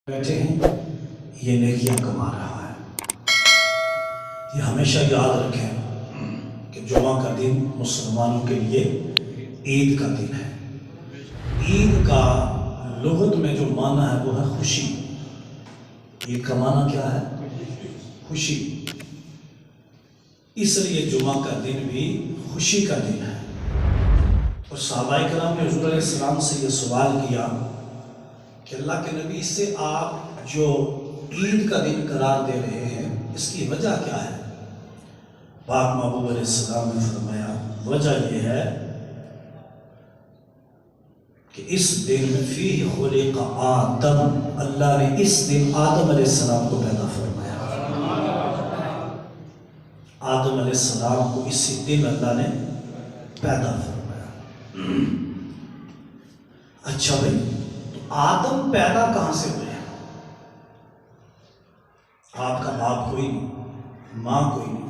بیٹھے ہیں یہ نیکیاں کما رہا ہے۔ یہ ہمیشہ یاد رکھیں کہ جمعہ کا دن مسلمانوں کے لیے عید کا دن ہے۔ عید کا لغت میں جو معنی ہے وہ ہے خوشی۔ عید کا معنی کیا ہے؟ خوشی۔ اس لیے جمعہ کا دن بھی خوشی کا دن ہے۔ اور صحابہ کرام نے حضور علیہ السلام سے یہ سوال کیا کہ اللہ کے نبی سے آپ جو عید کا دن قرار دے رہے ہیں اس کی وجہ کیا ہے؟ پاک محبوب علیہ السلام نے فرمایا وجہ یہ ہے کہ اس دن میں فیہ خلق آدم، اللہ نے اس دن آدم علیہ السلام کو پیدا فرمایا۔ آدم علیہ السلام کو اسی دن اللہ نے پیدا فرمایا۔ اچھا بھائی، تو آدم پیدا کہاں سے ہوئے ہیں؟ آپ کا باپ کوئی نہیں، ماں کوئی نہیں۔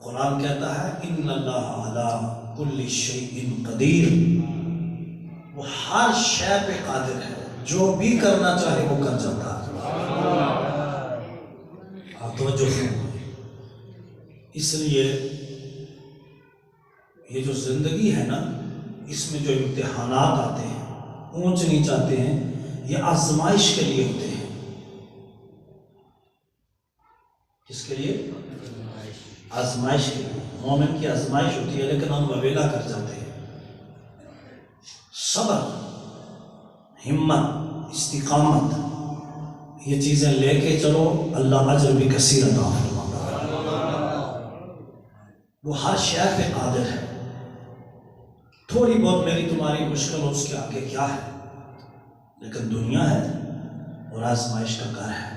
قرآن کہتا ہے ان اللہ علی کل شیء قدیر، وہ ہر شے پہ قادر ہے، جو بھی کرنا چاہے وہ کر جاتا ہے۔ آپ توجہ فرمائیں۔ اس لیے یہ جو زندگی ہے نا، اس میں جو امتحانات آتے ہیں، اونچ نیچ آتے ہیں، یہ آزمائش کے لیے ہوتے ہیں۔ کس کے لیے؟ آزمائش کے لیے۔ مومن کی آزمائش ہوتی ہے لیکن ہم ویلا کر جاتے ہیں۔ صبر، ہمت، استقامت، یہ چیزیں لے کے چلو، اللہ اجر بھی کثیر عطا فرماتا۔ وہ ہر شے پہ قادر ہے۔ تھوڑی بہت میری تمہاری مشکل ہو اس کے آگے کیا ہے، لیکن دنیا ہے اور آزمائش کا گھر ہے۔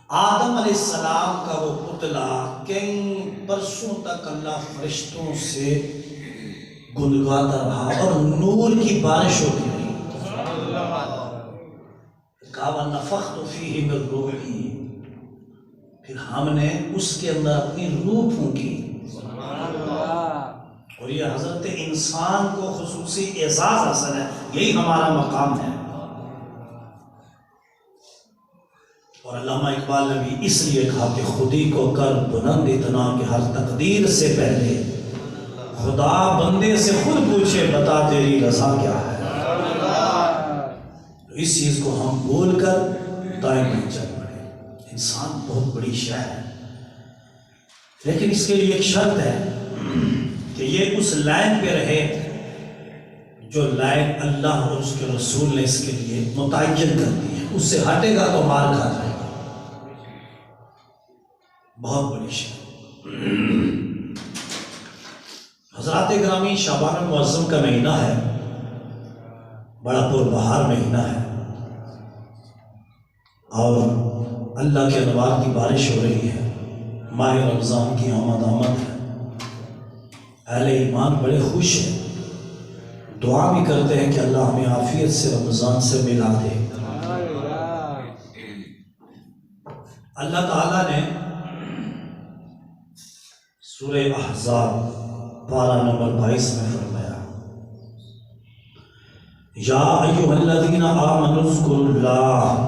آدم علیہ السلام کا وہ پتلا کئی برسوں تک اللہ فرشتوں سے گنگاتا رہا اور نور کی بارش ہوتی رہی۔ کہا وَنَفَخْتُ فِيهِ مِن رُوحِي، پھر ہم نے اس کے اندر اپنی روح پھونکی۔ اور یہ حضرت انسان کو خصوصی اعزاز حاصل ہے، یہی ہمارا مقام ہے۔ اور علامہ اقبال نے بھی اس لیے کہا کہ خودی کو کر بلند اتنا کہ ہر تقدیر سے پہلے خدا بندے سے خود پوچھے بتا تیری رضا کیا ہے۔ اس چیز کو ہم بول کر دائیں نہیں چل پڑے۔ انسان بہت بڑی شے ہے، لیکن اس کے لیے ایک شرط ہے کہ یہ اس لائن پہ رہے جو لائن اللہ اور اس کے رسول نے اس کے لیے متعین کر دی ہے۔ اس سے ہٹے گا تو مار کھا جائے گا۔ بہت بڑی شے۔ حضرات گرامی، شعبان المعظم کا مہینہ ہے، بڑا پربہار مہینہ ہے، اور اللہ کے انوار کی بارش ہو رہی ہے۔ ماہ رمضان کی آمد ہے۔ اہل ایمان بڑے خوش ہیں، دعا بھی کرتے ہیں کہ اللہ ہمیں عافیت سے رمضان سے ملا دے۔ اللہ تعالیٰ نے سورہ احزاب پارہ نمبر 22 میں فرمایا یا ایھا الذین آمنوا اذکروا اللہ،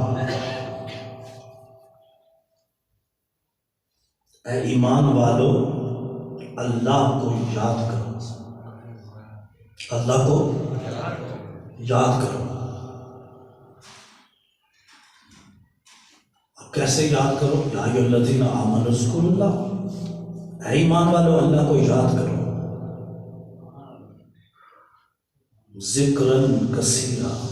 اے ایمان والو اللہ کو یاد کرو، اللہ کو یاد کرو۔ اب کیسے یاد کرو؟ یا ایھا الذین آمنوا اذکروا اللہ، اے ایمان والو اللہ کو یاد کرو، ذکراً کثیرا،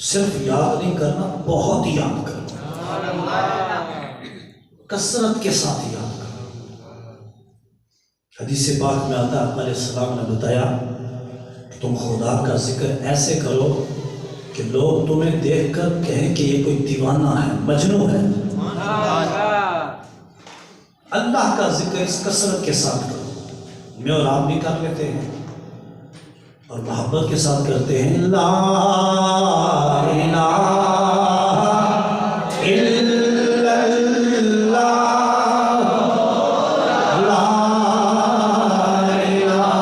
صرف یاد نہیں کرنا، بہت یاد کرو، کثرت کے ساتھ یاد کرو۔ حدیث پاک میں آتا ہے آقا علیہ السلام نے بتایا کہ تم خدا کا ذکر ایسے کرو کہ لوگ تمہیں دیکھ کر کہیں کہ یہ کوئی دیوانہ ہے، مجنون ہے۔ اللہ کا ذکر اس کثرت کے ساتھ کرو۔ میں اور آپ بھی کر لیتے ہیں اور محبت کے ساتھ کرتے ہیں، لا الہ الا اللہ، لا الہ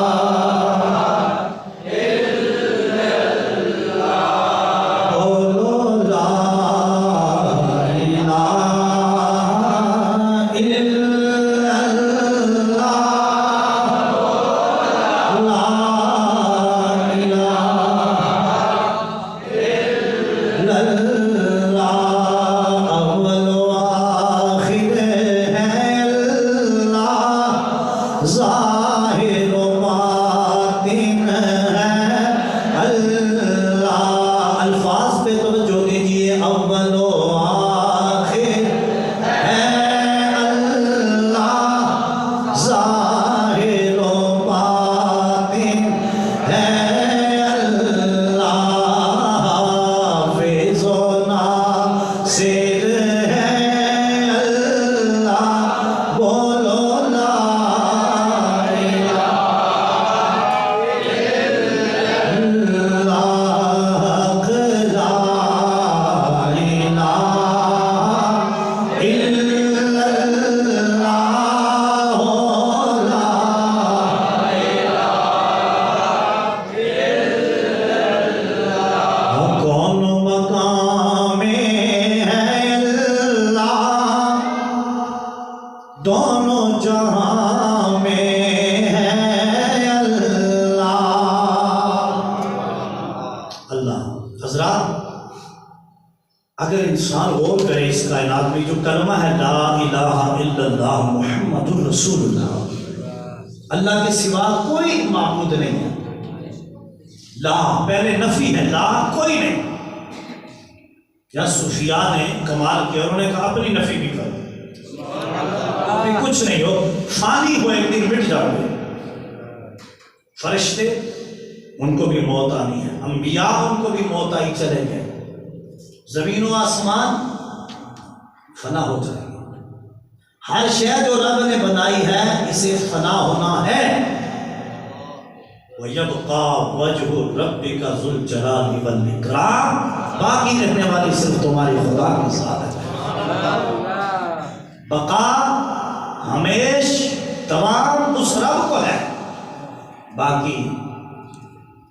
دونوں جہاں میں ہے اللہ اللہ۔ حضرات اگر انسان غور کرے اس کائنات میں جو کلمہ ہے لا الہ الا اللہ محمد الرسول اللہ، اللہ کے سوا کوئی معبود نہیں ہے، لا پہلے نفی ہے، لا کوئی نہیں۔ یا صوفیاء نے کمال کیا، انہوں نے کہا اپنی نفی بھی کرو، کچھ نہیں ہو، فانی ہو، ایک دن مٹ جاؤ گے۔ فرشتے ان کو بھی موت آنی ہے، انبیاء ان کو بھی موت آئی چلے گئے، زمین و آسمان فنا ہو جائے گی، ہر شے جو رب نے بنائی ہے اسے فنا ہونا ہے۔ وَيَبْقَى وَجْهُ رَبِّكَ ذُو الْجَلَالِ وَالْإِكْرَامِ، باقی رہنے والی صرف تمہاری خدا کی ذات ہے۔ بقا ہمیش تمام اس رب کو ہے، باقی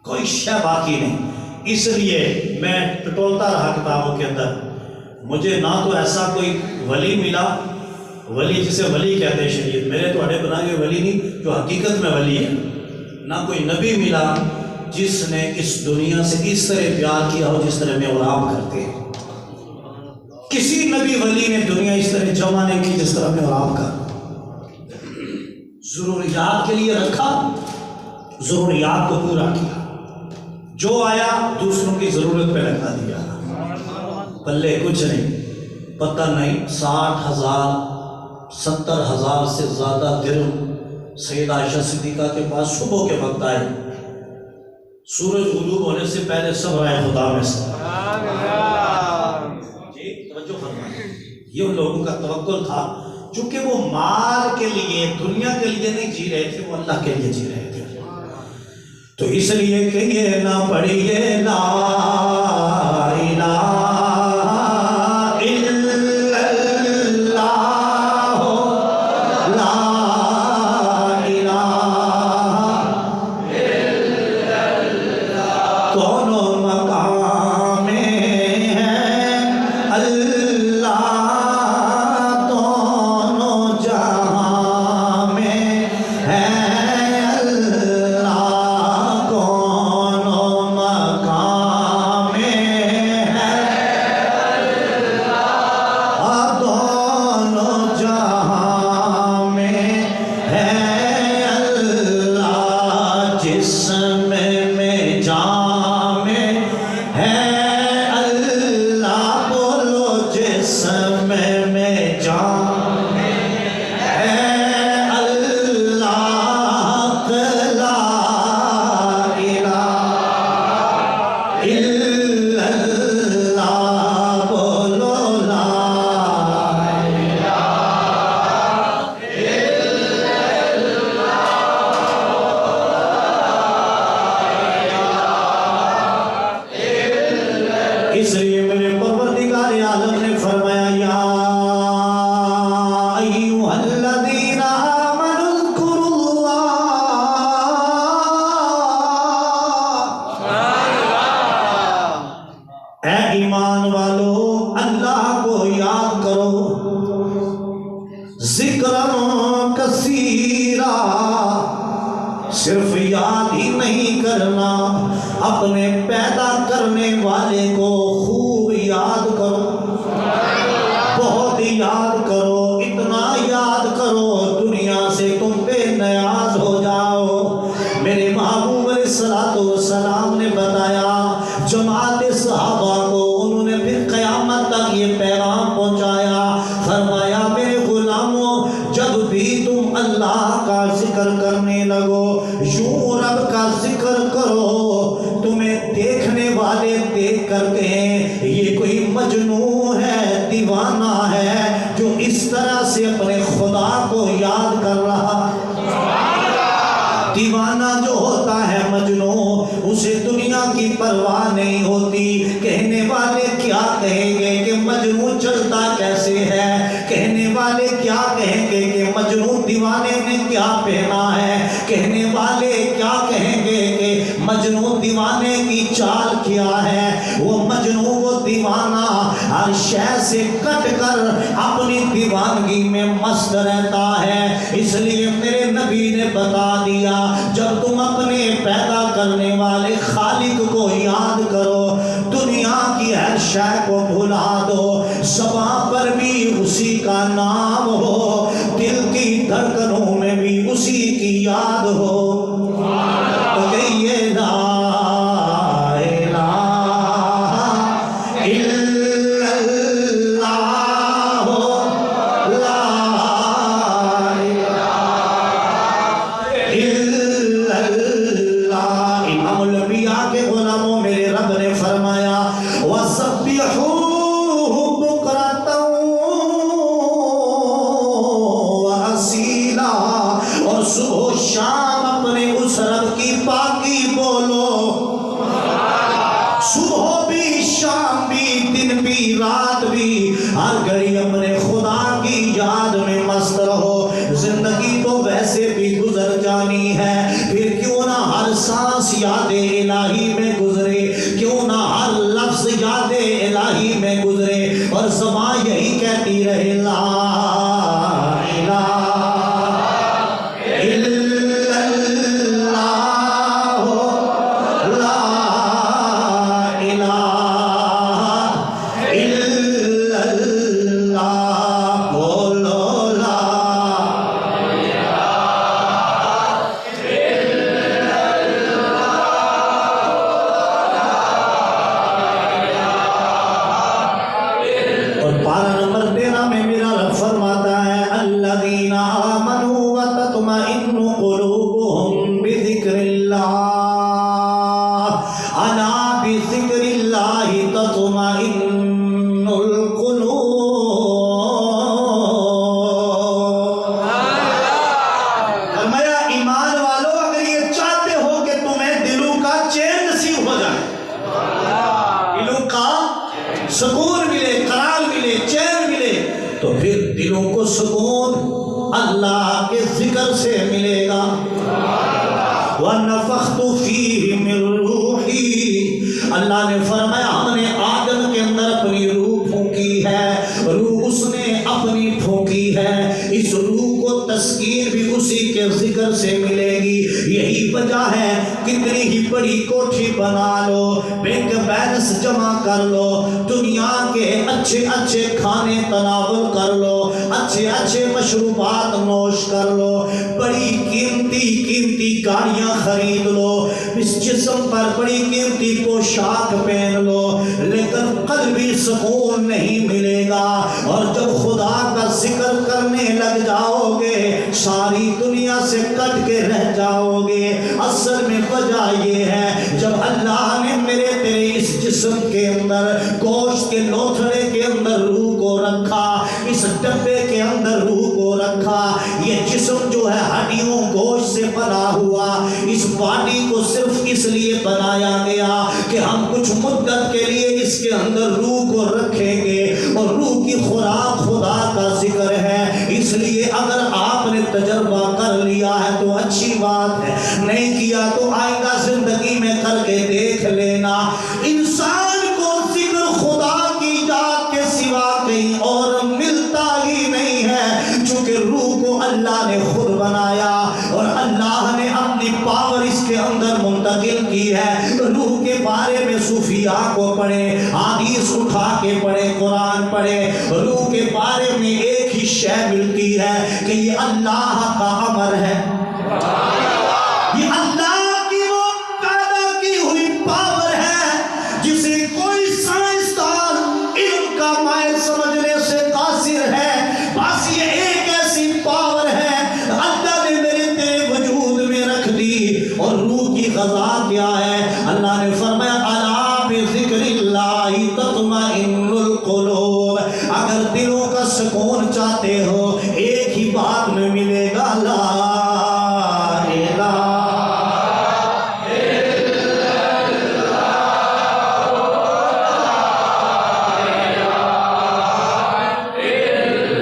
کوئی شے باقی نہیں۔ اس لیے میں ٹٹولتا رہا کتابوں کے اندر، مجھے نہ تو ایسا کوئی ولی ملا، ولی جسے ولی کہتے ہیں شریعت، میرے تو اڑے بنا کے ولی نہیں جو حقیقت میں ولی ہے، نہ کوئی نبی ملا جس نے اس دنیا سے اس طرح پیار کیا ہو جس طرح میں اور آپ کرتے ہیں۔ کسی نبی ولی نے دنیا اس طرح جمع نہیں کی جس طرح میں اور آپ کا، ضروریات کے لیے رکھا، ضروریات کو پورا کیا، جو آیا دوسروں کی ضرورت پہ لگا دیا، پلے کچھ نہیں، پتہ نہیں 60,000 70,000 سے زیادہ درہم سیدہ عائشہ صدیقہ کے پاس صبح کے وقت آئے، سورج غروب ہونے سے پہلے سب رائے خدا میں سے۔ توجہ فرمائیں، یہ ان لوگوں کا توکل تھا، چونکہ وہ مال کے لیے دنیا کے لیے نہیں جی رہے تھے، وہ اللہ کے لیے جی رہے تھے۔ تو اس لیے کہ یہ نہ پڑھیے لا الہ الا اللہ، لا الہ الا اللہ، دونوں مقام میں ہے اللہ، دونوں جہاں میں ہے صرف یاد ہی نہیں کرنا، اپنے پیدا کرنے والے کو خوب یاد کرو، بہت یاد کرو، اتنا یاد کرو دنیا سے تم بے نیاز ہو جاؤ۔ میرے محبوب علیہ السلام نے بتایا جماعت صحابہ کو، انہوں نے پھر قیامت تک یہ پیغام پہنچایا، فرمایا میرے غلاموں جب بھی تم اللہ کا ذکر کرنے لگو، یوں رب کا ذکر کرو کرو، تمہیں دیکھنے والے دیکھ کر کہیں یہ کوئی مجنون ہے، دیوانہ ہے، جو اس طرح سے اپنے خدا کو یاد کر رہا۔ دیوانہ جو ہوتا ہے مجنون، اسے دنیا کی پرواہ نہیں ہوتی۔ کہنے والے کیا کہیں گے کہ مجنون چلتا کیسے ہے، کہنے والے کیا کہیں گے کہ مجنون دیوانے نے کیا پہنا ہے، کہنے والے کیا کہیں گے کہ مجنون دیوانے کی چال کیا ہے۔ وہ مجنون وہ دیوانہ ہر شے سے کٹ کر اپنی دیوانگی میں مست رہتا ہے۔ اس لیے میرے نبی نے بتا دیا، جب تم اپنے پیدا کرنے والے خالق کو یاد کرو، دنیا کی ہر شے کو بھلا دو، زبان پر بھی اسی کا نام ہو، دل کی دھڑکنوں میں بھی اسی کی یاد ہو، تو کہیے لا الہ الا اللہ، لا الہ الا اللہ۔ امام الانبیاء کے غلاموں میرے رب نے فرمایا وَسَبِّحُوهُ بُكْرَةً وَأَصِيلًا، اور صبح و شام اپنے اس رب کی پاکی بولو، صبح بھی شام بھی دن بھی رات بھی ہر گھڑی اپنے خدا کی یاد میں مست رہو۔ زندگی تو ویسے بھی گزر جانی ہے، پھر کیوں نہ ہر سانس یاد الہی میں گزرے، کیوں نہ ہر لفظ یاد الہی میں گزرے، اور زبان یہی کہتی رہے لا الہ الا اللہ، لا الہ الا اللہ، بولو لا اور پارہ نمبر 13 میں میرا رب فرماتا ہے الذین آمنوا وتطمئن قلوبهم بذکر اللہ، الا بذکر اللہ تطمئن القلوب۔ فرمایا ایمان والو، اگر یہ چاہتے ہو کہ تمہیں دلوں کا چین نصیب ہو جائے، دلوں کا سکون ملے، قرار ملے، چین ملے، تو پھر دلوں کو سکون اللہ کے ذکر سے ملے گا۔ وَنَفَخْتُ فِيهِ مِن رُوحِي، اللہ نے فرمایا ہم نے آدم کے اندر اپنی روح پھونکی ہے، روح اس نے اپنی پھونکی ہے، اس روح کو تسکین بھی اسی کے ذکر سے ملے گی۔ یہی وجہ ہے کتنی ہی بڑی کوٹھی بنا لو، بینک بیلنس جمع کر لو، دنیا کے اچھے اچھے کھانے تناول کر لو، اچھے اچھے مشروبات نوش کر لو، بڑی قیمتی قیمتی گاڑیاں خرید لو، اس جسم پر بڑی قیمتی پوشاک پہن لو، لیکن قلبی سکون نہیں ملے گا۔ اور جب خدا کا ذکر کرنے لگ جاؤ گے، ساری دنیا سے کٹ کے رہ جاؤ گے۔ اصل میں وجہ یہ ہے جب اللہ نے میرے تیرے اس جسم کے اندر، گوشت کے لوتھڑے کے اندر روح کو رکھا، اس ڈبے کے اندر روح کو رکھا، یہ جسم جو ہے ہڈیوں گوشت سے بنا ہوا، اس باڈی کو صرف اس لیے بنایا گیا کہ ہم کچھ مدت کے لیے اس کے اندر روح کو رکھیں گے، اور روح کی خوراک خدا کا ذکر ہے۔ اس لیے اگر آپ نے تجربہ کر لیا ہے تو اچھی بات ہے، نہیں کیا تو آئندہ زندگی میں کر کے دیکھ لینا۔ انسان کو ذکر خدا کی یاد کے سوا کہیں اور ملتا ہی نہیں ہے، چونکہ روح کو اللہ نے خود بنایا اور اللہ نے اپنی پاور اس کے اندر منتقل کی ہے۔ روح کے بارے میں صوفیاء کو پڑھے، حدیث اٹھا کے پڑھے، قرآن پڑھے، روح کے بارے میں ایک ہی شے ملتی ہے کہ یہ اللہ کا امر ہے، یہ اللہ کی وہ پیدا کی ہوئی پاور ہے جسے کوئی سائنسدان علم کا مائل سمجھنے سے قاصر ہے۔ بس یہ ایک ایسی پاور ہے اللہ نے میرے تیرے وجود میں رکھ دی، اور روح کی غذا کیا ہے؟ ہے. اللہ نے فرمایا الا بذکراللہ تطمئنُ القلوب. اگر دلوں کا سکون چاہتے ہو ایک ہی بات میں ملے گا لا الہ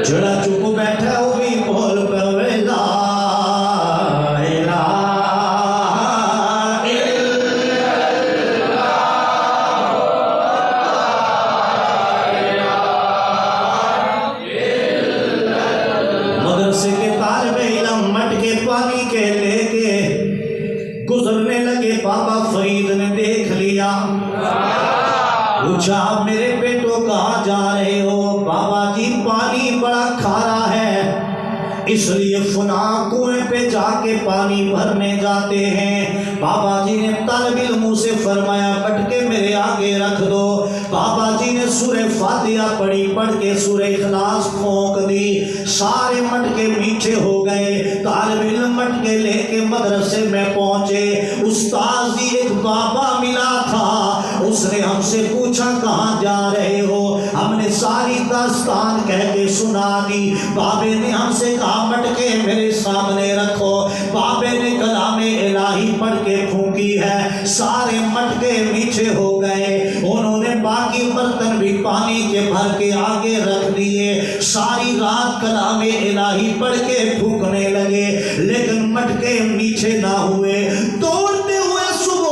جڑا چپ بیٹھا وہ بھی بول پوے لا الہ مدرسے کے طالب علم مٹکے پانی کے لے کے گزرنے لگے. بابا فرید نے دیکھ لیا, پوچھا میرے بیٹو کہاں جا رہے ہو؟ بابا جی پانی بڑا کھارا ہے اس لیے فلاں کنویں پہ جا کے پانی بھرنے جاتے ہیں. بابا جی نے طالب علموں سے فرمایا مٹکے میرے آگے رکھ دو. بابا جی نے سورہ فاتحہ پڑھی, پڑھ کے سورہ اخلاص پھونک دی, سارے مٹکے میٹھے ہو گئے. طالب علم مٹکے لے کے مدرسے میں پہنچے. استاد جی ایک بابا ملا تھا, اس نے ہم سے پوچھا کہاں جا رہے ہو؟ ہم نے ساری داستان کہہ کے سنا دی. بابے نے ہم سے کہا مٹکے میرے سامنے رکھو. بابے نے کلام الہی پڑھ کے پھونکی ہے, سارے مٹکے میٹھے ہو گئے. انہوں نے باقی برتن بھی پانی کے بھر کے آگے رکھ دیے. ساری رات کلام الہی پڑھ کے پھونکنے لگے لیکن مٹکے میٹھے نہ ہوئے. دوڑتے ہوئے صبح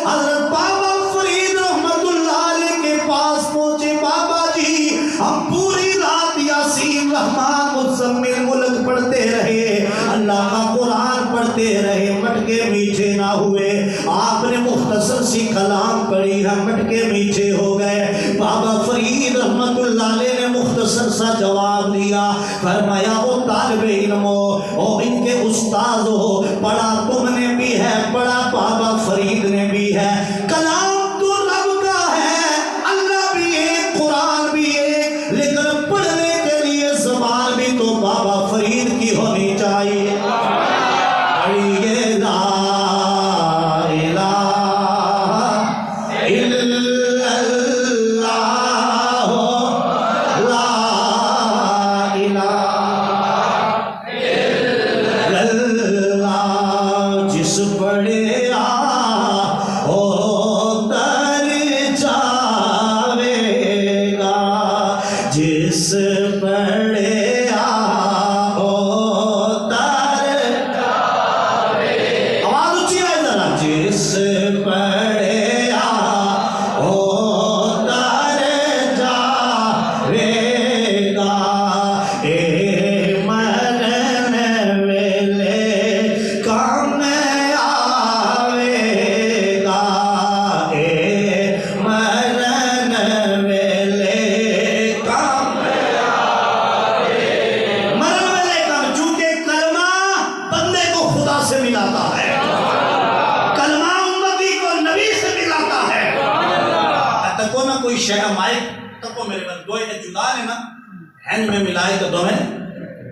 حضرت بابا فرید رحمت اللہ علیہ کے پاس پہنچے. بابا جی ہم پوری رات یاسین رحمان مزمل ملک پڑھتے رہے, اللہ کا قرآن پڑھتے رہے, مٹکے میٹھے نہ ہوئے. آپ نے مختصر سی کلام پڑھی ہے, مٹکے میٹھے ہو گئے. بابا فرید رحمت اللہ علیہ نے مختصر سا جواب دیا, فرمایا وہ طالب علم ہو اور ان کے استاد ہو, پڑھا تم نے بھی ہے, پڑھا بابا فرید نے بھی ہے. کلام تو رب کا ہے, اللہ بھی ایک, قرآن بھی ایک, لیکن پڑھنے کے لیے زبان بھی تو بابا فرید کی ہونی چاہیے. پڑھیے لا الہ الا اللہ, لا الہ الا اللہ. جس پڑھے او تر جاوے گا, جس پڑھے جس پڑھے او تر جاوے گا, اے مرن ویلے کام آوے گا, اے مرن ویلے کام آوے گا. مرن ویلے کام, چونکہ کلمہ بندے کو خدا سے ملاتا ہے, کوئی شہر مائک تکو میرے بند دو ایک جدا ہے نا, ہینڈ میں ملائے تو دونوں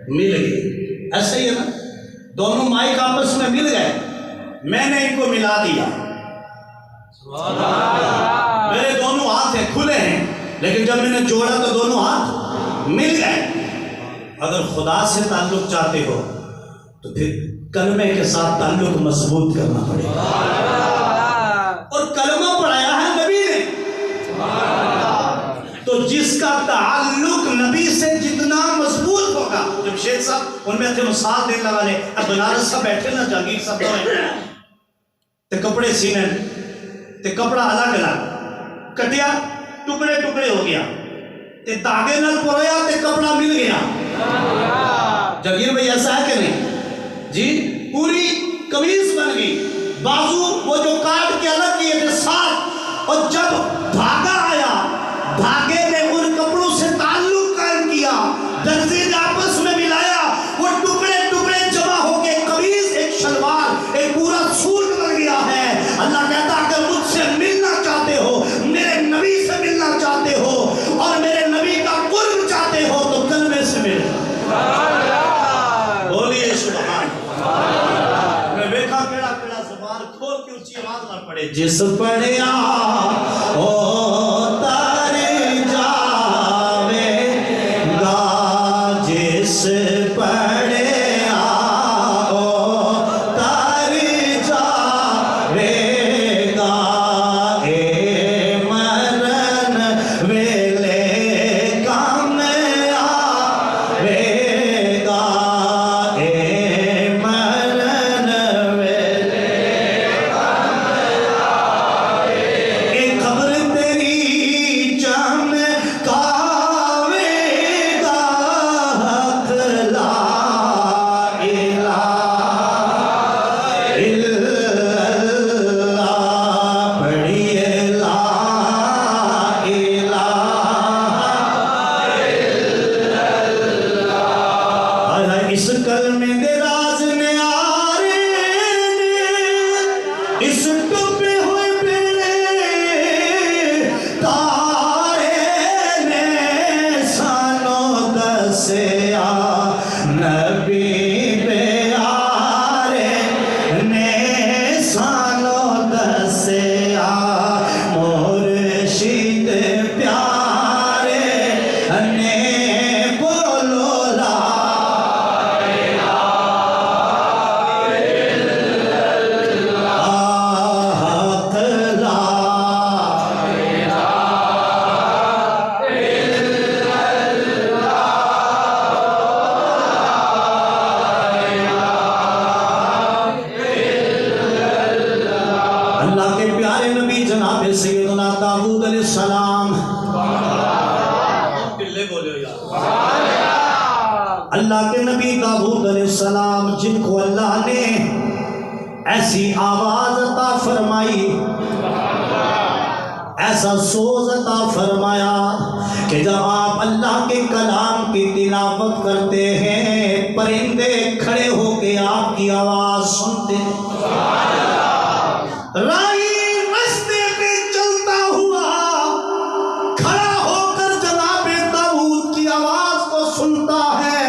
مل گئی. ایسا ہی ہے نا, دونوں مائک آپس میں مل گئے, میں نے ان کو ملا دیا. میرے دونوں ہاتھ ہیں کھلے ہیں, لیکن جب میں نے جوڑا تو دونوں ہاتھ مل گئے. اگر خدا سے تعلق چاہتے ہو تو پھر کلمے کے ساتھ تعلق مضبوط کرنا پڑے گا. اور کلمہ پڑھایا ہے نبی نے, تو جس کا تعلق نبی سے جتنا مضبوط ہوگا. جب شیخ صاحب ان میں تھے مثال دینے والے, اب بنارس صاحب بیٹھے نا, جاگیر صاحب تے کپڑے سینے تے کپڑا الگ الگ کٹیا, ٹکڑے ٹکڑے ہو گیا, تے داغے نال پرویا تے کپڑا مل گیا. جاگیر بھائی ایسا ہے کہ نہیں جی؟ پوری قمیض بن گئی, بازو وہ جو کاٹ کے الگ کیے تھے ساتھ, اور جب دھاگا آیا دھاگے نے ان کپڑوں سے تعلق قائم کیا, درزی نے آپس میں ملایا, وہ ٹکڑے ٹکڑے جمع ہو کے قمیض ایک شلوار ایک پورا سوٹ بن گیا ہے. اللہ کہتا اگر مجھ سے ملنا چاہتے ہو, میرے نبی سے ملنا چاہتے ہو, اور میرے نبی کا قرب چاہتے ہو, تو کلمے سے مل. بولیے سبحان. میں دیکھا کیڑا کیڑا زبان کھول کے اونچی آواز نہ پڑے, جس پڑھیا او تر جاوے گا، جس پڑھیا او تر جاوے گا، اے مرن ویلے کام آوے گا، اے مرن ویلے اے قبر تیری چمکاوے گا، حق لا الہ الا اللہ، پڑھیے لا الہ الا اس کلمے دے راز نے آرے نے، اس ڈوبے ہوئے بیڑے تارے نے، سانوں دسیا نبی پیارے نے، سانوں دسیا مرشد پیارے نے، بولو لا حق لا اللہ کے پیارے نبی جناب سیدنا داؤد علیہ السلام، کلے بولے یار، اللہ کے نبی داؤد علیہ السلام جن کو اللہ نے ایسی آواز عطا فرمائی، ایسا سوز عطا فرمایا کہ جب آپ اللہ کے کلام کی تلاوت کرتے ہیں پرندے کھڑے ہو کے آپ کی آواز سنتے ہیں، راہی راستے پہ چلتا ہوا کھڑا ہو کر جناب داؤد کی آواز کو سنتا ہے،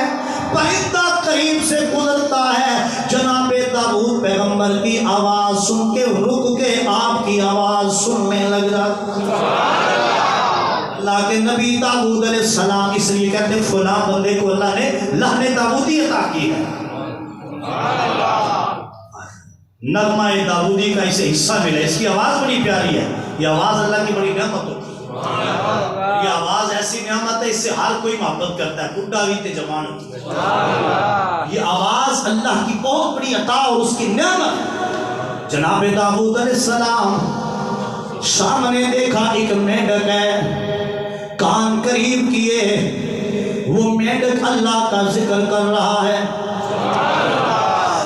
پرندہ قریب سے گزرتا ہے، جناب داؤد پیغمبر کی آواز سن کے رک کے آپ کی آواز سننے لگ جاتا۔ اللہ کے نبی داؤد علیہ السلام، اس لیے کہتے ہیں فلاں بندے کو اللہ نے لحن داؤدی عطا کی ہے، نغمہ داؤدی کا اسے حصہ ملا، اس کی آواز بڑی پیاری ہے، یہ آواز اللہ کی بڑی نعمت ہوتی ہے، یہ آواز ایسی نعمت ہے اس سے ہر کوئی محبت کرتا ہے، بڈھا بھی تے جوان ہوتی ہے، یہ آواز اللہ کی بہت بڑی عطا اور اس کی نعمت ہے۔ جناب داؤد علیہ السلام سامنے دیکھا ایک مینڈک ہے، کان قریب کیے، وہ مینڈک اللہ کا ذکر کر رہا ہے۔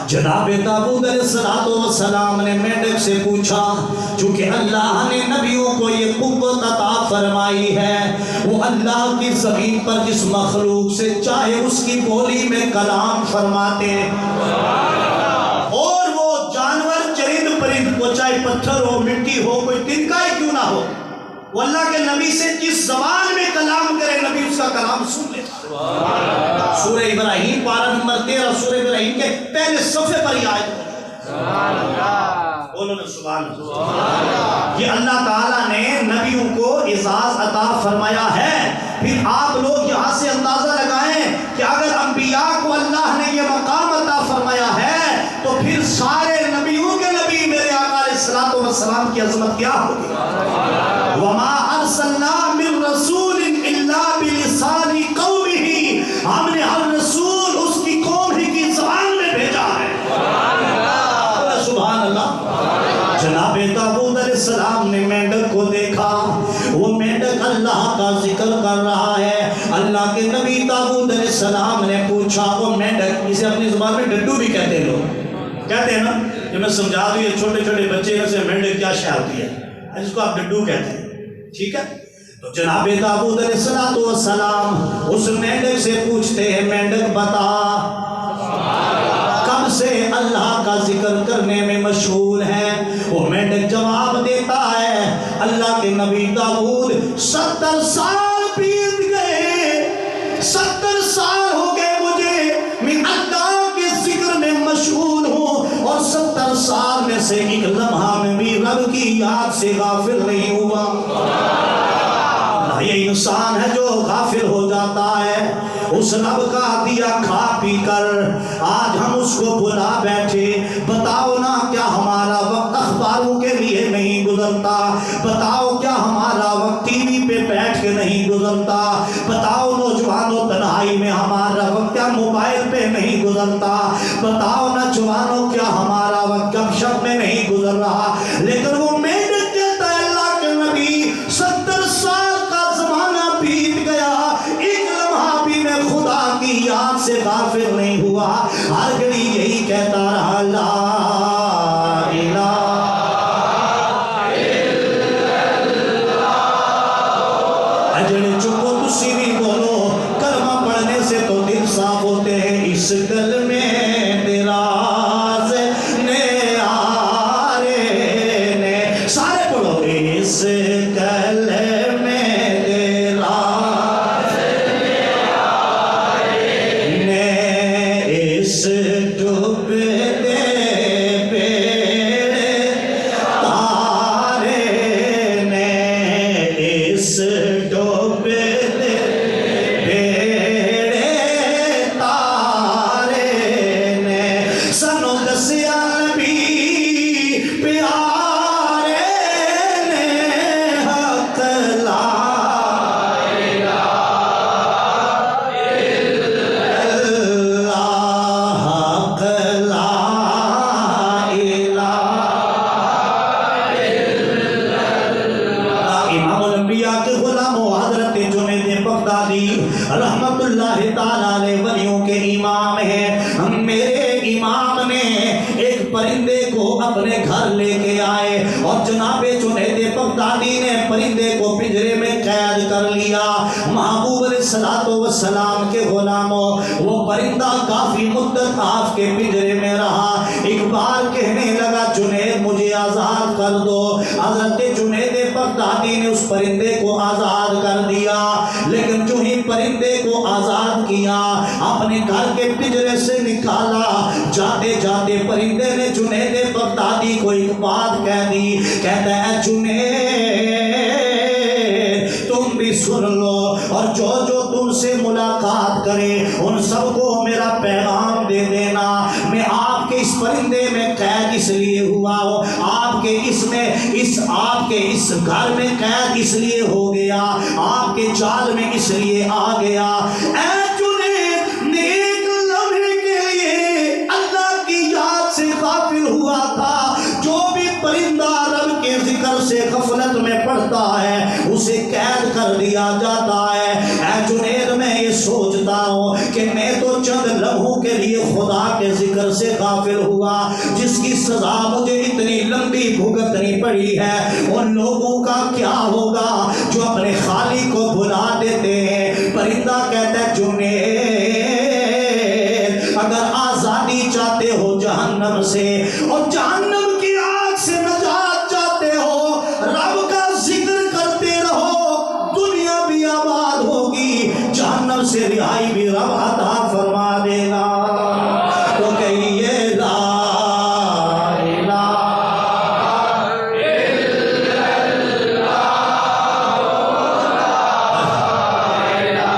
جناب داؤد علیہ السلام نے مینڈک سے پوچھا، چونکہ اللہ نے نبیوں کو یہ قوت عطا فرمائی ہے، وہ اللہ کی زمین پر جس مخلوق سے چاہے اس کی بولی میں کلام فرماتے ہیں، اور وہ جانور چرند پرند، وہ چاہے پتھر ہو، مٹی ہو، کوئی تنکا ہی کیوں نہ ہو، وہ اللہ کے نبی سے جس زبان میں کلام کرے نبی اس کا کلام سن لیتا۔ سورہ ابراہیم پارہ نمبر 13 سورہ ابراہیم کے پہلے صفحے پر یہ آیت بولو نا سبحان اللہ۔ یہ اللہ تعالیٰ نے نبیوں کو اعزاز عطا فرمایا ہے، پھر آپ لوگ یہاں سے اندازہ لگائیں کہ اگر انبیاء کو اللہ نے یہ مقام عطا فرمایا ہے تو پھر سارے نبیوں کے نبی میرے آقا علیہ السلام کی عظمت کیا ہوگی۔ وَمَا أَرْسَلْنَا مِن رَسُولٍ إِلَّا بِلِسَانِ قَوْمِهِ، ہم نے ہر رسول اس کی قوم ہی کی زبان میں بھیجا ہے۔ سبحان اللہ۔ جناب داؤد علیہ السلام نے مینڈک کو دیکھا، وہ مینڈک اللہ کا ذکر کر رہا ہے۔ اللہ کے نبی داؤد علیہ السلام نے پوچھا، وہ مینڈک، اسے اپنی زبان میں ڈڈو بھی کہتے ہیں، لوگ کہتے ہیں نا، یہ میں سمجھا دوں، یہ چھوٹے چھوٹے بچے سے مینڈک کیا شے ہوتی ہے، جس کو آپ ڈڈو کہتے ہیں، ٹھیک ہے۔ تو جناب داؤد علیہ السلام اس مینڈک سے پوچھتے ہیں، مینڈک بتا کب سے اللہ کا ذکر کرنے میں مشغول ہے؟ وہ مینڈک جواب دیتا ہے، اللہ کے نبی داؤد 70 سال بیت گئے، 70 سال ہو گئے مجھے، میں اللہ کے ذکر میں مشغول ہوں، اور 70 سال میں سے ایک لمحہ میں بھی رب کی یاد سے غافل نہیں ہوا. یہ انسان ہے جو غافل ہو جاتا ہے اس رب کا دیا کھا پی کر. آج ہم اس کو بلا بیٹھے. بتاؤ نا کیا ہمارا وقت اخباروں کے لیے نہیں گزرتا؟ بتاؤ کیا ہمارا وقت ٹی وی پہ بیٹھ کے نہیں گزرتا؟ بتاؤ نوجوانوں تنہائی میں ہمارا وقت کیا موبائل پہ نہیں گزرتا؟ بتاؤ نا جوانوں کیا ہمارا وقت گپ شپ میں نہیں گزر رہا؟ لیکن وہ محنت کہتا ہے اللہ کے نبی 70 سال کا زمانہ بیت گیا، ایک لمحہ بھی میں خدا کی یاد سے غافل نہیں ہوا. ہر گھڑی یہی کہتا رہا لا الہ الا اللہ. اجڑے چکو تسی بھی بولو، کلمہ پڑھنے سے تو دل صاف ہوتے ہیں. اس کلمے تیرا سارے پڑھو. اس کلمے تیرا اس ڈوبتے بیڑے تارے نے اس ڈوبتے بیڑے تارے نے سنو دسیا نبی پیارے نے حق لا رحمت اللہ تعالیٰ علیہ ولیوں کے امام ہیں. میرے امام نے ایک پرندے کو اپنے گھر لے کے آئے اور جناب جنید بغدادی نے پرندے کو پنجرے میں قید کر لیا. محبوب علیہ السلام کے غلاموں، وہ پرندہ کافی مدت آپ کے پنجرے میں رہا. ایک بار کہنے لگا جنید مجھے آزاد کر دو. حضرت جنید بغدادی نے اس پرندے کو آزاد کر دیا. لیکن جو ہی پرندے کو آزاد کیا اپنے گھر کے پنجرے سے نکالا، جاتے جاتے پرندے نے جنید بغدادی کو ایک بات کہہ دی. کہتا ہے جنید تم بھی سن لو اور جو جو تم سے ملاقات کرے ان سب کو میرا پیغام دے دینا. میں آپ کے اس پرندے میں قید اس لیے ہوا ہوں، آپ کے اس گھر میں قید اس لیے ہو گیا، آپ کے جال میں اس لیے آ گیا. اے جنید نیک لمحے کے لیے اللہ کی یاد سے غافل ہوا تھا. جو بھی پرندہ رب کے ذکر سے غفلت میں پڑتا ہے اسے قید کر دیا جاتا ہے. اے جنید میں یہ سوچتا ہوں کہ میں تو چند لمحوں کے لیے خدا کے ذکر سے غافل ہوا، جس کی سزا مجھے اتنی لمبی بھگتنی پڑی ہے. ان لوگوں کا کیا ہوگا جو اپنے خالق کو بھلا دیتے ہیں. پرندہ کہتا ہے جنید اگر آزادی چاہتے ہو جہنم سے اور جہنم کی آگ سے نجات چاہتے ہو، رب کا ذکر کرتے رہو، دنیا بھی آباد ہوگی، جہنم سے رہائی بھی رب عطا فرما دے گا. تو کہیے لا الہ الا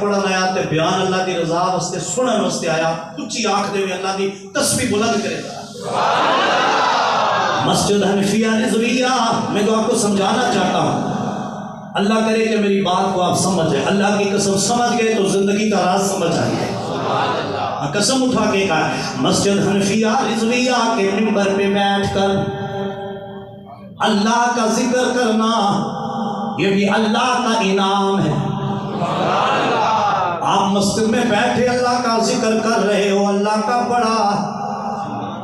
پڑھن آیا تے بیان اللہ دی رضا واسطے سنن واسطے آیا، اچھی آنکھ دے اللہ دی تسبیح بلند کرے گا۔ مسجد حنفیہ رضویہ میں تو آپ کو سمجھانا چاہتا ہوں، اللہ کرے کہ میری بات کو آپ سمجھیں، اللہ کی قسم سمجھ گئے تو زندگی کا راز سمجھ آئیے۔ قسم اٹھا کے کہا مسجد حنفیہ رضویہ کے منبر پہ بیٹھ کر اللہ کا ذکر کرنا یہ بھی اللہ کا انعام ہے۔ آپ مسجد میں بیٹھے اللہ کا ذکر کر رہے ہو، اللہ کا بڑا،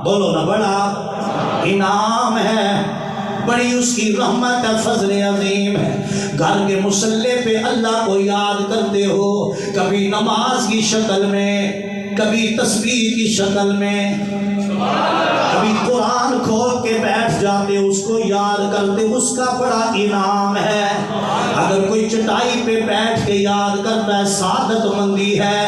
بولو نا، بڑا انعام ہے، بڑی اس کی رحمت ہے، فضل عظیم ہے۔ گھر کے مصلی پہ اللہ کو یاد کرتے ہو، کبھی نماز کی شکل میں، کبھی تسبیح کی شکل میں، کبھی قرآن کھول کے بیٹھ جاتے، اس کو یاد کرتے، اس کا بڑا انعام ہے۔ اگر کوئی چٹائی پہ بیٹھ کے یاد کرتا ہے سعادت مندی ہے،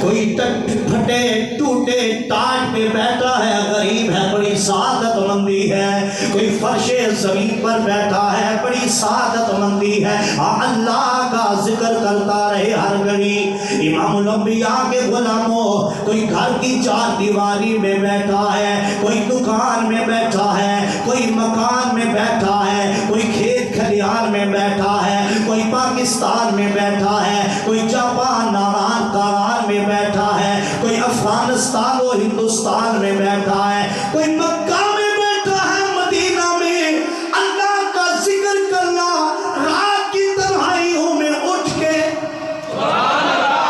کوئی پھٹے ٹوٹے ٹاٹ پہ بیٹھا ہے غریب ہے، بڑی سعادت مندی ہے، کوئی فرش زمین پر بیٹھا ہے بڑی سعادت مندی ہے۔ اللہ کا ذکر کرتا رہے ہر گھڑی۔ امام الانبیاء کے غلاموں، کوئی گھر کی چار دیواری میں بیٹھا ہے، کوئی دکان میں بیٹھا ہے، کوئی مکان میں بیٹھا ہے، کوئی کھیت کھلیان میں بیٹھا ہے، کوئی پاکستان میں بیٹھا ہے، کوئی جاپان ناران کاران میں بیٹھا ہے، کوئی افغانستان و ہندوستان میں بیٹھا ہے، کوئی مکہ میں بیٹھا ہے، مدینہ میں اللہ کا ذکر کرنا، رات کی تنہائیوں میں اٹھ کے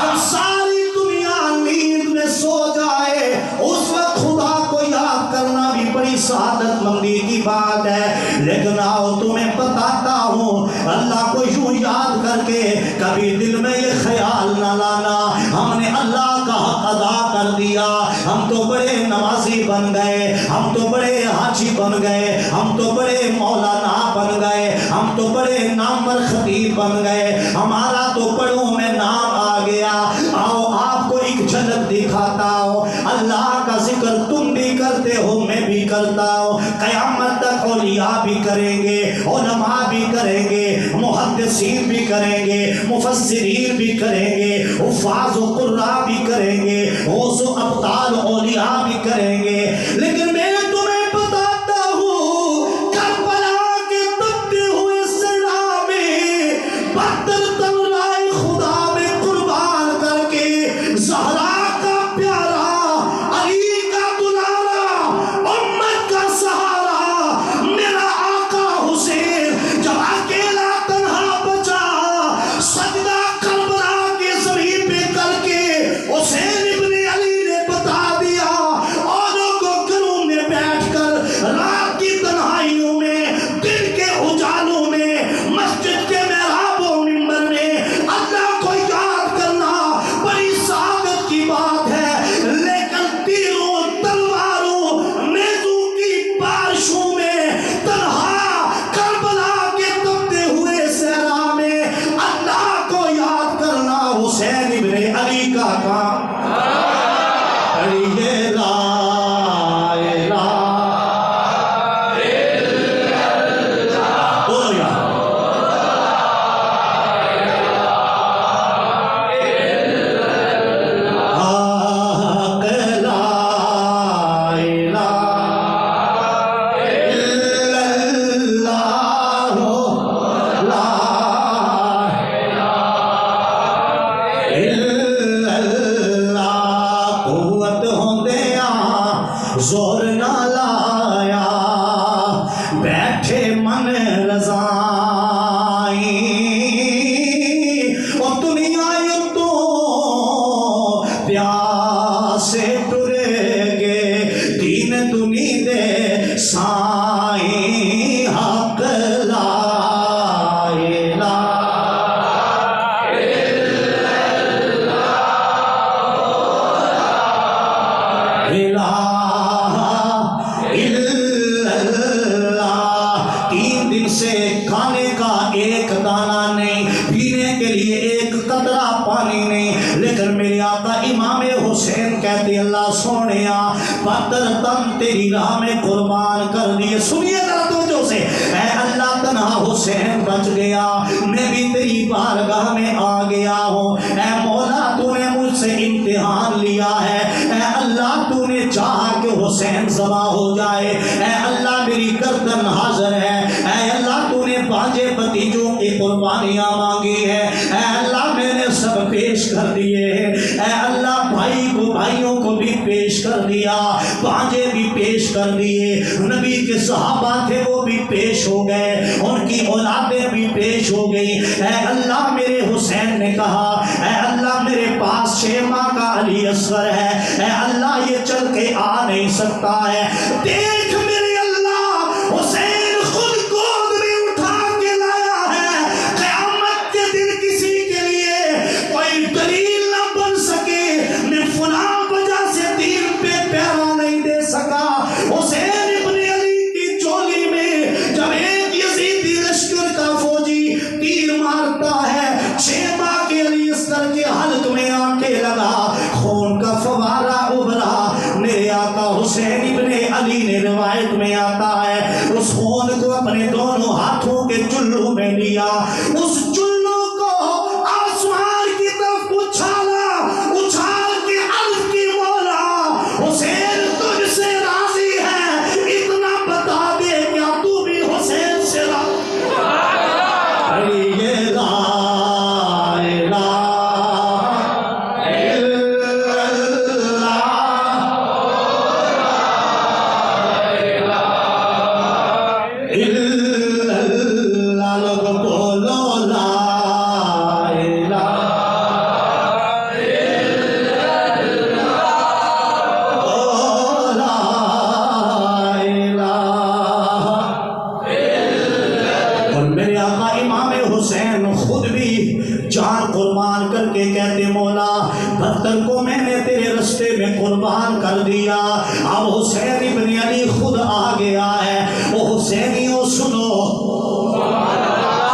جب ساری دنیا نیند میں سو جائے اس وقت خدا کو یاد کرنا بھی بڑی سعادت مندی کی بات ہے۔ لیکن آؤ تمہیں بتاتا ہوں، اللہ کو یوں یاد کر کے کبھی دل میں یہ خیال نہ لانا ہم نے اللہ کا حق ادا کر دیا، ہم تو بڑے نمازی بن گئے، ہم تو بڑے حاجی بن گئے، ہم تو بڑے مولانا بن گئے، ہم تو بڑے نامور خطیب بن گئے، ہمارا تو پڑھوں میں نام آ گیا۔ آؤ آپ کو ایک جھلک دکھاتا ہوں، اللہ کا ذکر تم بھی کرتے ہو، میں بھی کرتا ہوں، قیامت تک اولیاء بھی کریں گے، علماء بھی کریں گے، محدثین بھی کریں گے، مفسرین بھی کریں گے، حفاظ و قراء بھی کریں گے، غوث و ابطال اولیاء بھی کریں گے۔ لیکن میں تمہیں بتاتا ہوں کربلا کے تپتے ہوئے صحرا میں بدتر تمرائے خدا میں قربان کر کے زہرا کا پیارا، علی کا دلارا، امت کا سہارا، میرا آقا حسین جب اکیلا تنہا بچا، سجدہ کربلا کے زمین پہ کر کے حسین ابن علی نے بتا دیا، اوروں کو گھروں میں بیٹھ کر رات کی تنہائیوں میں، دن کے اجالوں میں، مسجد کے محراب و منبر میں اللہ کو یاد کرنا بڑی سعادت کی بات ہے۔ لیکن تیروں تلواروں نیزوں کی بارشوں میں تنہا کربلا کے تپتے ہوئے صحرا میں اللہ کو یاد کرنا حسین ابن علی کا کام۔ پڑھیے لا الہ الا اللہ، بولو یا حق لا الہ الا اللہ، لا الا اللہ۔ قوت ہوندیا زور نہ لایا، بیٹھے من رضائی، اور دنیا تو پیاسے ٹرے گے، دین دنی دے سائیں، حق لا الہ الہ الا اللہ۔ 3 دن سے کھانے کا ایک دانہ نہیں، پینے کے لیے ایک قطرہ پانی نہیں، لیکن میرے آقا امام حسین کہتے اللہ سونیا بدتر تن تیری راہ میں قربان کر دیے۔ سنیے ذرا توجہ سے، اے اللہ تنہا حسین بچ گیا، میں بھی تیری بارگاہ میں آ گیا ہوں، اے مولا حسین ذبح ہو جائے، اے اللہ میری گردن حاضر ہے، اے اللہ تو نے بھانجے بھتیجوں کی قربانیاں مانگی ہے، اے اللہ میں نے سب پیش کر دیے ہیں، اے اللہ بھائی کو بھائیوں کو بھی پیش کر دیا، بھانجے بھی پیش کر دیے، نبی کے صحابہ تھے وہ بھی پیش ہو گئے، ان کی اولادیں بھی پیش ہو گئی۔ اے اللہ میرے حسین نے کہا اے اللہ میرے پاس 6 ماہ کا علی اصغر ہے، اے اللہ یہ چل کے آ نہیں سکتا ہے، دیکھ میرے اللہ حسین خود گود میں اٹھا کے لایا ہے، قیامت کے دن کسی کے لیے کوئی دلیل نہ بن سکے میں فلاں وجہ سے تیر پہ پیرا نہیں دے سکا۔ حسین ابن علی کی چولی میں جب ایک یزیدی لشکر کا فوجی تیر مارتا ہے، 6 ماہ کے علی اصغر کے حلق میں آ کے لگا، خون کا فوارہ ابھرا، میرے آقا حسین ابن علی نے روایت میں آتا ہے اس خون کو اپنے دونوں ہاتھوں کے چلوں میں لیا، اس چلوں کو آسمان کی طرف اچھالا، اچھال کے عرض کی مولا حسین تجھ سے راضی ہے، اتنا بتا دے کیا تو بھی حسین سے راضی ہے؟ لا الہ جان قربان کر کے کہتے مولا 72 کو میں نے تیرے رستے میں قربان کر دیا، اب حسین ابن علی خود آ گیا ہے، وہ حسینیوں سنو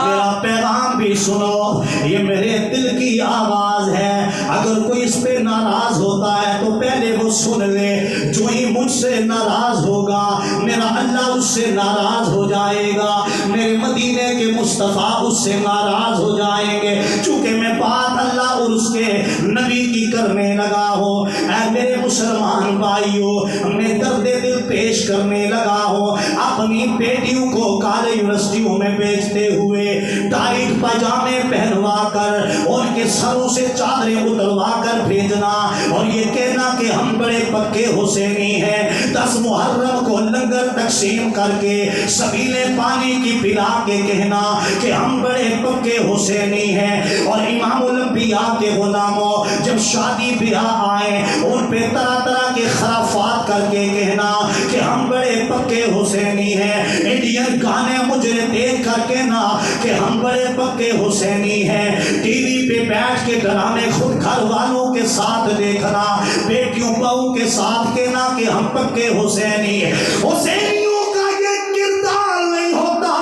میرا پیغام بھی سنو، یہ میرے دل کی آواز ہے، اگر کوئی اس پہ ناراض ہوتا ہے تو پہلے وہ سن لے، جو ہی مجھ سے ناراض ہوگا میرا اللہ اس سے ناراض ہو جائے گا، میرے مدینے کے مصطفیٰ اس سے ناراض ہو جائیں گے، چونکہ میں بات اللہ اور اس کے نبی کی کرنے لگا ہوں۔ اے میرے مسلمان بھائیوں، میں درد دل پیش کرنے لگا ہوں، اپنی بیٹیوں کو کالج یونیورسٹیوں میں بیچتے ہوئے ٹائٹ پاجامے پہنوا کر ان کے سروں سے چادریں اتروا کر بھیجنا اور یہ کہنا کہ ہم بڑے پکے حسینی ہیں، 10 محرم کو لنگر تقسیم کر کے سبیلے پانی کی پلا کے کہنا کہ ہم بڑے پکے حسینی ہیں، اور امام الانبیاء کے غلاموں جب شادی بیاہ آئے ان پہ طرح طرح کے خرافات کر کے کہنا کہ ہم بڑے پکے حسینی ہیں، انڈین گانے مجھے دیکھ کر کہنا کہ ہم بڑے پکے حسینی ہیں، ٹی وی پہ بیٹھ کے ڈرامے خود گھر والوں کے ساتھ دیکھنا، بیٹیوں بہو کے ساتھ کہنا کہ ہم پکے حسینی ہیں۔ حسینیوں کا یہ کردار نہیں ہوتا،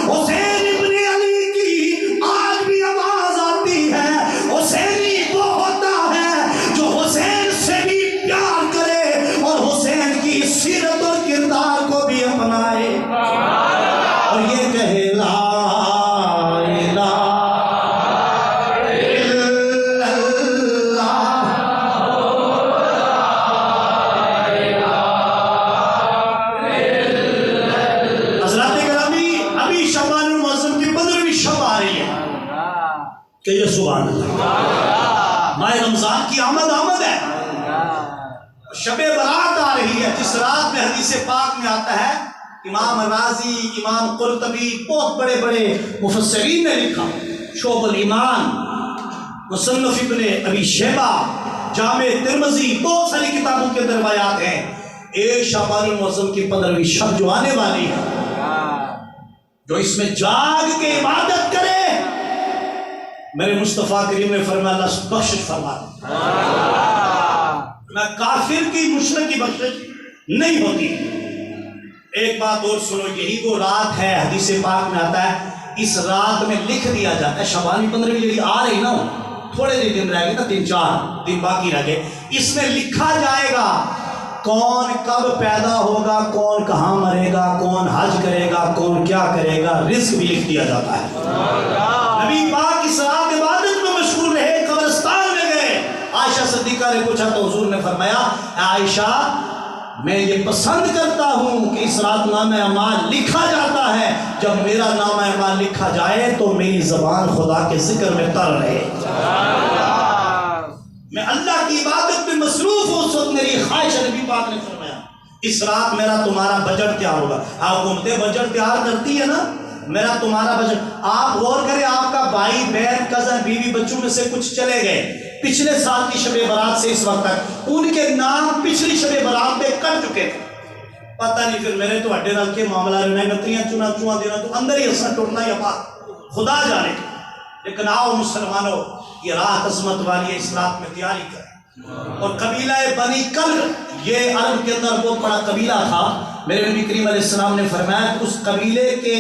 حسین ابن علی کی آج بھی آواز آتی ہے، حسینی وہ ہوتا ہے جو حسین سے بھی پیار کرے اور حسین کی سیرت اور کردار کو بھی اپنائے اور یہ کہے لا الہ الا اللہ۔ حضرات گرامی، ابھی شعبان المعظم کی 15ویں شب آ رہی ہے کہ یہ سبحان اللہ ماہ رمضان کی آمد ہے، شب برات آ رہی ہے، جس رات میں حدیث پاک میں آتا ہے، امام رازی، امام قرطبی، بہت بڑے بڑے مفسرین نے لکھا، شعب الایمان، مصنف ابن ابی شیبہ، جامع ترمذی، بہت ساری کتابوں کے اندر روایات ہیں، ایک شعبان المعظم کی 15ویں شب جو آنے والی ہے، جو اس میں جاگ کے عبادت کرے، میرے مصطفیٰ کریم نے فرمایا اللہ بخشش فرما دے، میں کافر کی مشرک کی بخشش نہیں ہوتی۔ ایک بات اور سنو، یہی وہ رات ہے، حدیث پاک میں آتا ہے اس رات میں لکھ دیا جاتا ہے، شعبان کی 15ویں جو آ رہی نا، تھوڑے دن رہ گئے نا، 3-4 دن باقی رہ گئے، اس میں لکھا جائے گا کون کب پیدا ہوگا، کون کہاں مرے گا، کون حج کرے گا، کون کیا کرے گا، رزق بھی لکھ دیا جاتا ہے۔ نبی پاک اس رات عبادت میں مشغول رہے، قبرستان میں گئے، عائشہ صدیقہ نے پوچھا تو حضور نے فرمایا عائشہ میں یہ پسند کرتا ہوں کہ اس رات نامہ اعمال لکھا جاتا ہے، جب میرا نامہ اعمال لکھا جائے تو میری زبان خدا کے ذکر میں تر رہے، میں اللہ کی عبادت میں مصروف ہوں۔ اس وقت میری خواہش ہے، نبی پاک نے فرمایا اس رات میرا تمہارا بجٹ تیار ہوگا۔ حکومتیں بجٹ تیار کرتی ہے نا، میرا تمہارا بجٹ۔ آپ غور کریں، آپ کا بھائی بہن کزن بیوی بچوں میں سے کچھ چلے گئے پچھلے سال کی شب برات سے اس وقت تک، ان کے نام پچھلی شب برات میں کٹ چکے تھے، پتہ نہیں پھر میرے تو ہڈے نال کے معاملہ رہنا گتریاں چنا چواں دینا تو اندر ہی اثر ٹوٹنا یا بات خدا جانے۔ لیکن آؤ مسلمانوں، یہ رات عظمت والی ہے، اس رات میں تیاری کریں۔ اور قبیلہ بنی کلب، یہ عرب کے اندر بہت بڑا قبیلہ تھا۔ میرے نبی کریم علیہ السلام نے فرمایا کہ اس قبیلے کے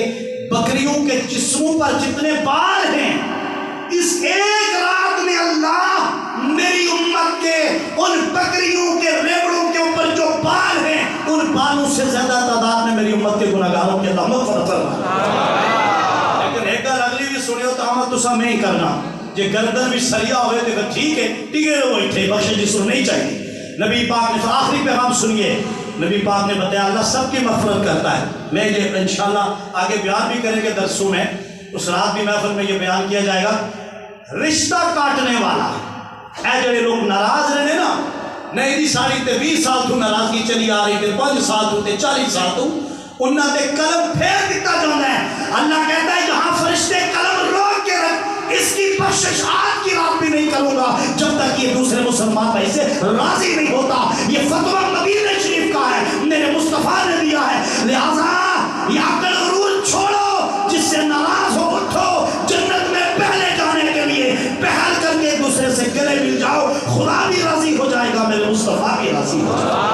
بکریوں کے جسموں پر جتنے بال ہیں، اس ایک رات میں اللہ میری امت کے ان بکریوں کے ریوڑوں کے اوپر جو بال ہیں، ان بالوں سے زیادہ تعداد میں میری امت کے گناہگاروں کے اللہ مغفرت فرمائے۔ لیکن ایک گل اگلی بھی سنیو تو عمل تسا میں ہی کرنا، جے گردن بھی سریا ہوئے تو ٹھیک ہے، ٹھیک ہے، وہ اٹھے بخش جس کو نہیں چاہیے۔ نبی پاک نے آخری پیغام سنیے، نبی پاک نے بتایا اللہ سب کی مغفرت کرتا ہے۔ میں یہ انشاءاللہ آگے بیان بھی کریں گے درسوں میں، اس رات بھی محفل میں یہ بیان کیا جائے گا۔ رشتہ کاٹنے والا اے جڑے لوگ ناراض رہنے نا، نہیں دی ساری تے 20 سال تو ناراضگی چلی آ رہی تے 5 سال تو تے 40 سال تو انہاں دے قلم پھیر دیتا جاتا ہے۔ اللہ کہتا ہے جہاں فرشتے قلم روک کے رکھ، اس کی بخشش آج کی رات بھی نہیں کروں گا جب تک یہ دوسرے مسلمان بھائی سے راضی نہیں ہوتا۔ یہ فتویٰ مدینہ شریف کا ہے، میرے مصطفیٰ نے دیا ہے، لہذا یہ عقل غرور چھوڑو، جس سے ناراض ہو اٹھو، جنت میں پہلے جانے کے لیے پہل کر کے ایک دوسرے سے گلے مل جاؤ، خدا بھی راضی ہو جائے گا، میرے مصطفیٰ بھی راضی ہو جائے گا۔